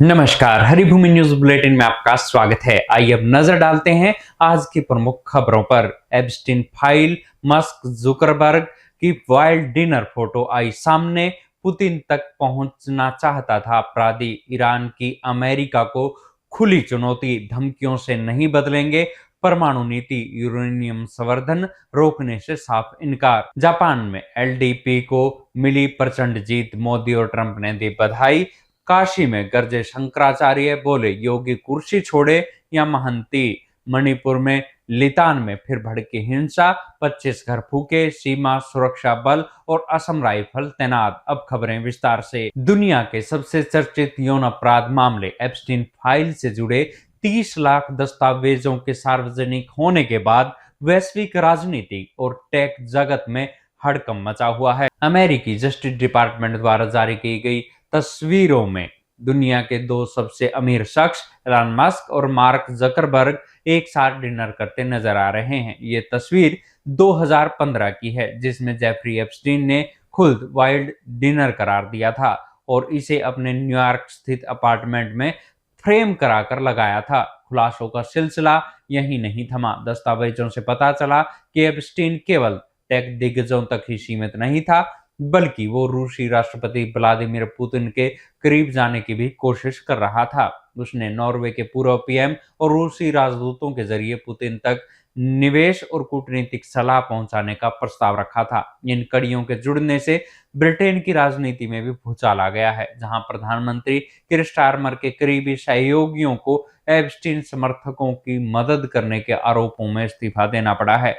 नमस्कार, Haribhoomi news bulletin में आपका स्वागत है। आइए अब नजर डालते हैं आज की प्रमुख खबरों पर। एप्स्टीन फाइल, मस्क, जुकरबर्ग की वाइल्ड डिनर फोटो आई सामने। पुतिन तक पहुंचना चाहता था अपराधी। ईरान की अमेरिका को खुली चुनौती, धमकियों से नहीं बदलेंगे परमाणु नीति। यूरेनियम संवर्धन रोकने से साफ इनकार। जापान में एलडीपी को मिली प्रचंड जीत, मोदी और ट्रंप ने दी बधाई। काशी में गरजे शंकराचार्य, बोले योगी कुर्सी छोड़े या महंती। मणिपुर में लितान में फिर भड़की हिंसा, 25 घर फूके, सीमा सुरक्षा बल और असम राइफल तैनात। अब खबरें विस्तार से। दुनिया के सबसे चर्चित यौन अपराध मामले एप्स्टीन फाइल से जुड़े 30 लाख दस्तावेजों के सार्वजनिक होने के बाद वैश्विक राजनीति और टेक जगत में हड़कंप मचा हुआ है। अमेरिकी जस्टिस डिपार्टमेंट द्वारा जारी की गई तस्वीरों में दुनिया के दो सबसे अमीर शख्स एलन मस्क और मार्क जकरबर्ग एक साथ डिनर करते नजर आ रहे हैं। ये तस्वीर 2015 की है, जिसमें जेफरी एप्स्टीन ने खुद वाइल्ड डिनर करार दिया था और इसे अपने न्यूयॉर्क स्थित अपार्टमेंट में फ्रेम कराकर लगाया था। खुलासों का सिलसिला यही नहीं थमा। दस्तावेजों से पता चला कि एप्स्टीन केवल टेक दिग्गजों तक ही सीमित नहीं था, बल्कि वो रूसी राष्ट्रपति व्लादिमीर पुतिन के करीब जाने की भी कोशिश कर रहा था। उसने नॉर्वे के पूर्व पीएम और रूसी राजदूतों के जरिए पुतिन तक निवेश और कूटनीतिक सलाह पहुंचाने का प्रस्ताव रखा था। इन कड़ियों के जुड़ने से ब्रिटेन की राजनीति में भी भूचाल आ गया है, जहां प्रधानमंत्री किर स्टारमर के करीबी सहयोगियों को एप्स्टीन समर्थकों की मदद करने के आरोपों में इस्तीफा देना पड़ा है।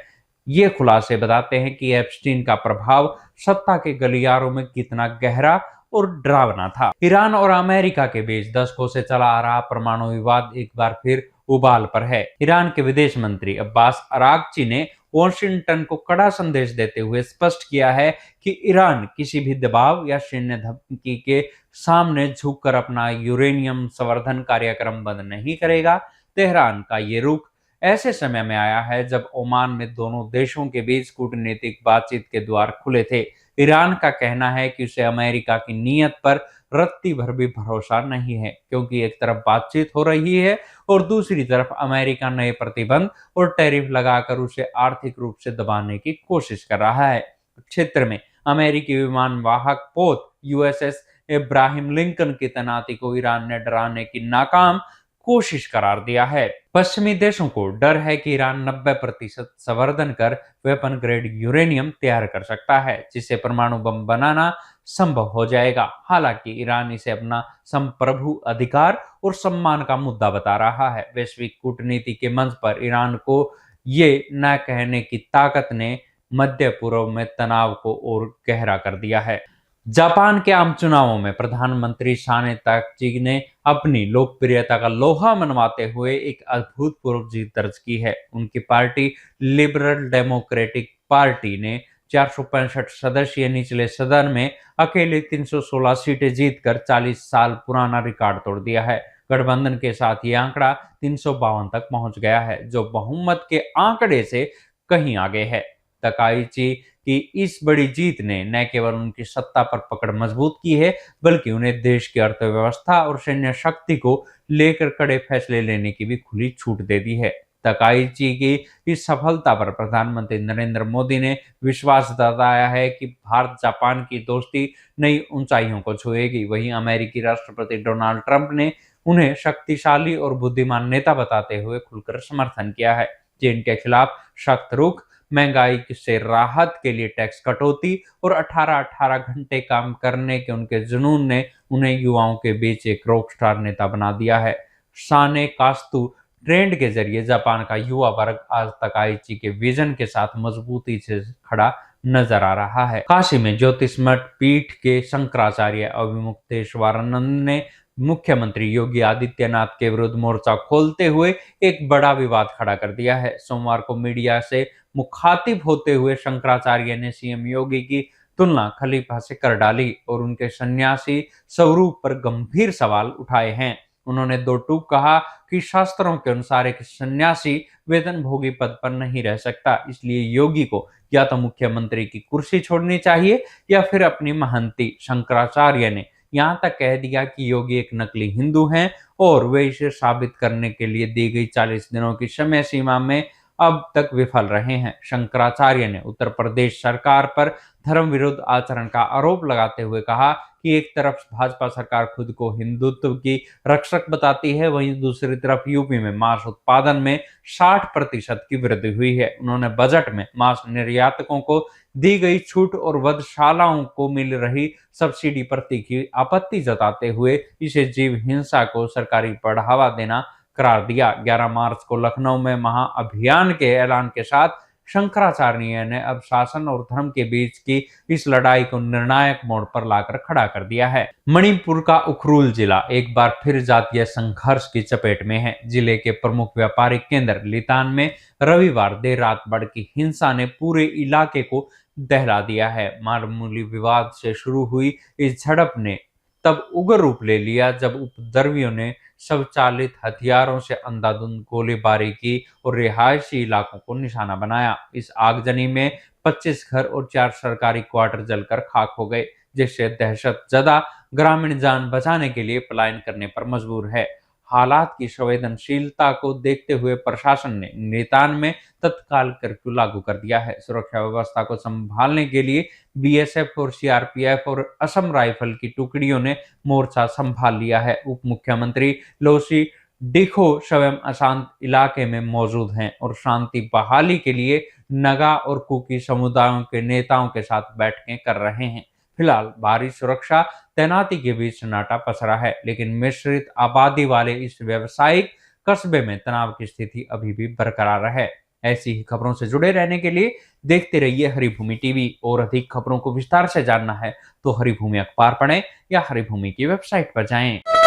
ये खुलासे बताते हैं कि एप्स्टीन का प्रभाव सत्ता के गलियारों में कितना गहरा और डरावना था। ईरान और अमेरिका के बीच दशकों से चला आ रहा परमाणु विवाद एक बार फिर उबाल पर है। ईरान के विदेश मंत्री अब्बास अरागची ने वॉशिंगटन को कड़ा संदेश देते हुए स्पष्ट किया है कि ईरान किसी भी दबाव या सैन्य धमकी के सामने झुककर अपना यूरेनियम संवर्धन कार्यक्रम बंद नहीं करेगा। तेहरान का ये रुख ऐसे समय में आया है जब ओमान में दोनों देशों के बीच कूटनीतिक बातचीत के द्वार खुले थे। ईरान का कहना है कि उसे अमेरिका की नीयत पर रत्ती भर भी भरोसा नहीं है, क्योंकि एक तरफ बातचीत हो रही है और दूसरी तरफ अमेरिका नए प्रतिबंध और टैरिफ लगाकर उसे आर्थिक रूप से दबाने की कोशिश कर रहा है। क्षेत्र में अमेरिकी विमान वाहक पोत यूएसएस इब्राहिम लिंकन की तैनाती को ईरान ने डराने की नाकाम कोशिश करार दिया है। पश्चिमी देशों को डर है कि ईरान 90% संवर्धन कर वेपन ग्रेड यूरेनियम तैयार कर सकता है, जिससे परमाणु बम बनाना संभव हो जाएगा। हालांकि ईरान इसे अपना संप्रभु अधिकार और सम्मान का मुद्दा बता रहा है। वैश्विक कूटनीति के मंच पर ईरान को ये न कहने की ताकत ने मध्य पूर्व में तनाव को और गहरा कर दिया है। जापान के आम चुनावों में प्रधानमंत्री साने ताकची ने अपनी लोकप्रियता का लोहा मनवाते हुए एक अभूतपूर्व जीत दर्ज की है। उनकी पार्टी लिबरल डेमोक्रेटिक पार्टी ने 465 सदस्यीय निचले सदन में अकेले 316 सीटें जीतकर 40 साल पुराना रिकॉर्ड तोड़ दिया है। गठबंधन के साथ ये आंकड़ा 352 तक पहुंच गया है, जो बहुमत के आंकड़े से कहीं आगे है। तकाइची की इस बड़ी जीत ने न केवल उनकी सत्ता पर पकड़ मजबूत की है, बल्कि उन्हें देश की अर्थव्यवस्था और सैन्य शक्ति को लेकर कड़े फैसले लेने की भी खुली छूट दे दी है। तकाइची की इस सफलता पर प्रधानमंत्री नरेंद्र मोदी ने विश्वास जताया है कि भारत जापान की दोस्ती नई ऊंचाइयों को छुएगी। वहीं अमेरिकी राष्ट्रपति डोनाल्ड ट्रंप ने उन्हें शक्तिशाली और बुद्धिमान नेता बताते हुए खुलकर समर्थन किया है। चीन के खिलाफ सख्त रुख, महंगाई से राहत के लिए टैक्स कटौती और 18-18 घंटे काम करने के उनके जुनून ने उन्हें युवाओं के बीच एक रॉकस्टार नेता बना दिया है। साने कास्तु ट्रेंड के जरिए जापान का युवा वर्ग आज तकाइची के विजन के साथ मजबूती से खड़ा नजर आ रहा है। काशी में ज्योतिषमठ पीठ के शंकराचार्य अभिमुक्तेश्वरानंद ने मुख्यमंत्री योगी आदित्यनाथ के विरुद्ध मोर्चा खोलते हुए एक बड़ा विवाद खड़ा कर दिया है। सोमवार को मीडिया से मुखातिब होते हुए शंकराचार्य ने सीएम योगी की तुलना खलीफा से कर डाली और उनके सन्यासी स्वरूप पर गंभीर सवाल उठाए हैं। उन्होंने दो टूक कहा कि शास्त्रों के अनुसार एक सन्यासी वेतन भोगी पद पर नहीं रह सकता, इसलिए योगी को या तो मुख्यमंत्री की कुर्सी छोड़नी चाहिए या फिर अपनी महंती। शंकराचार्य ने यहाँ तक कह दिया कि योगी एक नकली हिंदू हैं और वे इसे साबित करने के लिए दी गई 40 दिनों की समय सीमा में अब तक विफल रहे हैं। शंकराचार्य ने उत्तर प्रदेश सरकार पर धर्म विरुद्ध आचरण का आरोप लगाते हुए कहा कि एक तरफ भाजपा सरकार खुद को हिंदुत्व की रक्षक बताती है, वहीं दूसरी तरफ यूपी में मांस उत्पादन में 60% की वृद्धि हुई है। उन्होंने बजट में मांस निर्यातकों को दी गई छूट और वधशालाओं को मिल रही सब्सिडी पर तीखी आपत्ति जताते हुए इसे जीव हिंसा को सरकारी बढ़ावा देना करार दिया। 11 मार्च को लखनऊ में महाअभियान के ऐलान के साथ शंकराचार्य ने अब शासन और धर्म के बीच की इस लड़ाई को निर्णायक मोड़ पर लाकर खड़ा कर दिया है। मणिपुर का उखरुल जिला एक बार फिर जातीय संघर्ष की चपेट में है। जिले के प्रमुख व्यापारिक केंद्र लितान में रविवार देर रात भड़की हिंसा ने पूरे इलाके को दहला दिया है। मामूली विवाद से शुरू हुई इस झड़प ने तब उग्र रूप ले लिया जब उपद्रवियों ने स्वचालित हथियारों से अंधाधुंध गोलीबारी की और रिहायशी इलाकों को निशाना बनाया। इस आगजनी में 25 घर और 4 सरकारी क्वार्टर जलकर खाक हो गए, जिससे दहशतजदा ग्रामीण जान बचाने के लिए पलायन करने पर मजबूर है। हालात की संवेदनशीलता को देखते हुए प्रशासन ने नितान में तत्काल कर्फ्यू लागू कर दिया है। सुरक्षा व्यवस्था को संभालने के लिए बीएसएफ और सीआरपीएफ और असम राइफल की टुकड़ियों ने मोर्चा संभाल लिया है। उप मुख्यमंत्री लोसी डिखो स्वयं अशांत इलाके में मौजूद हैं और शांति बहाली के लिए नगा और कुकी समुदायों के नेताओं के साथ बैठकें कर रहे हैं। फिलहाल भारी सुरक्षा तैनाती के बीच सन्नाटा पसरा है, लेकिन मिश्रित आबादी वाले इस व्यावसायिक कस्बे में तनाव की स्थिति अभी भी बरकरार है। ऐसी ही खबरों से जुड़े रहने के लिए देखते रहिए हरिभूमि टीवी। और अधिक खबरों को विस्तार से जानना है तो हरिभूमि अखबार पढ़ें या हरिभूमि की वेबसाइट पर जाएं।